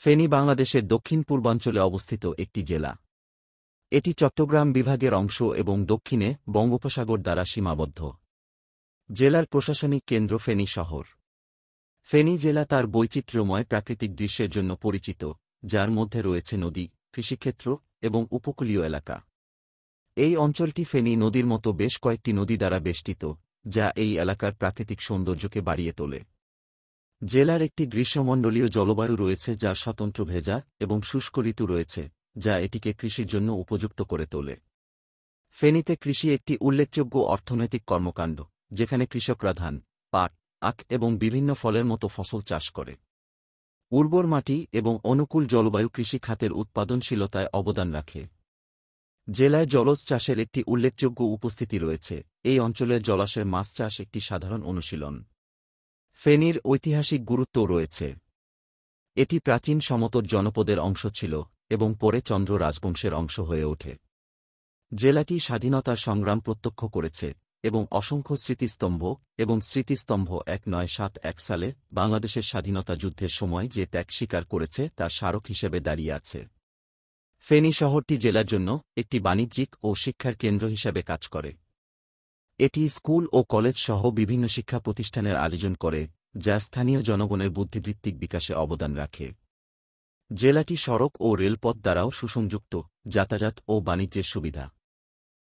ফেনী বাংলাদেশের দক্ষিণ-পূর্বাঞ্চলে অবস্থিত একটি জেলা। এটি চট্টগ্রাম বিভাগের অংশ এবং দক্ষিণে বঙ্গোপসাগর দ্বারা সীমাবদ্ধ। জেলার প্রশাসনিক কেন্দ্র ফেনী শহর। ফেনী জেলা তার বৈচিত্র্যময় প্রাকৃতিক দৃশ্যের জন্য পরিচিত, যার মধ্যে রয়েছে নদী, কৃষিক্ষেত্র এবং উপকূলীয় এলাকা। এই অঞ্চলটি ফেনী নদীর মতো বেশ কয়েকটি নদী দ্বারা বেষ্টিত, যা এই এলাকার প্রাকৃতিক সৌন্দর্যকে বাড়িয়ে তোলে। জেলার একটি গ্রীষ্মমণ্ডলীয় জলবায়ু রয়েছে যা স্বতন্ত্র ভেজা এবং শুষ্ক ঋতু রয়েছে, যা এটিকে কৃষির জন্য উপযুক্ত করে তোলে। ফেনীতে কৃষি একটি উল্লেখযোগ্য অর্থনৈতিক কর্মকাণ্ড, যেখানে কৃষকরা ধান, পাট, আখ এবং বিভিন্ন ফলের মতো ফসল চাষ করে। উর্বর মাটি এবং অনুকূল জলবায়ু কৃষি খাতের উৎপাদনশীলতায় অবদান রাখে। জেলায় জলজ চাষের একটি উল্লেখযোগ্য উপস্থিতি রয়েছে। এই অঞ্চলের জলাশয়ে মাছ চাষ একটি সাধারণ অনুশীলন। ফেনীর ঐতিহাসিক গুরুত্বও রয়েছে। এটি প্রাচীন সমতট জনপদের অংশ ছিল এবং পরে চন্দ্র রাজবংশের অংশ হয়ে ওঠে। জেলাটি স্বাধীনতার সংগ্রাম প্রত্যক্ষ করেছে এবং অসংখ্য স্মৃতিস্তম্ভ 1971 সালে বাংলাদেশের স্বাধীনতা যুদ্ধের সময় যে ত্যাগ স্বীকার করেছে তার স্মারক হিসেবে দাঁড়িয়ে আছে। ফেনী শহরটি জেলার জন্য একটি বাণিজ্যিক ও শিক্ষার কেন্দ্র হিসেবে কাজ করে। এটি স্কুল ও কলেজ সহ বিভিন্ন শিক্ষা প্রতিষ্ঠানের আয়োজন করে, যা স্থানীয় জনগণের বুদ্ধিবৃত্তিক বিকাশে অবদান রাখে। জেলাটি সড়ক ও রেলপথ দ্বারাও সুসংযুক্ত, যাতায়াত ও বাণিজ্যের সুবিধা।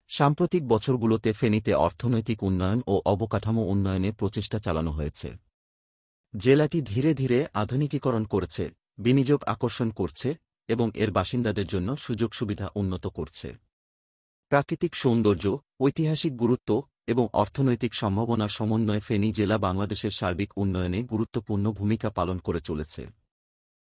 সাম্প্রতিক বছরগুলোতে ফেনীতে অর্থনৈতিক উন্নয়ন ও অবকাঠামো উন্নয়নে প্রচেষ্টা চালানো হয়েছে। জেলাটি ধীরে ধীরে আধুনিকীকরণ করছে, বিনিয়োগ আকর্ষণ করছে এবং এর বাসিন্দাদের জন্য সুযোগ সুবিধা উন্নত করছে। প্রাকৃতিক সৌন্দর্য, ঐতিহাসিক গুরুত্ব এবং অর্থনৈতিক সম্ভাবনার সমন্বয়ে ফেনী জেলা বাংলাদেশের সার্বিক উন্নয়নে গুরুত্বপূর্ণ ভূমিকা পালন করে চলেছে।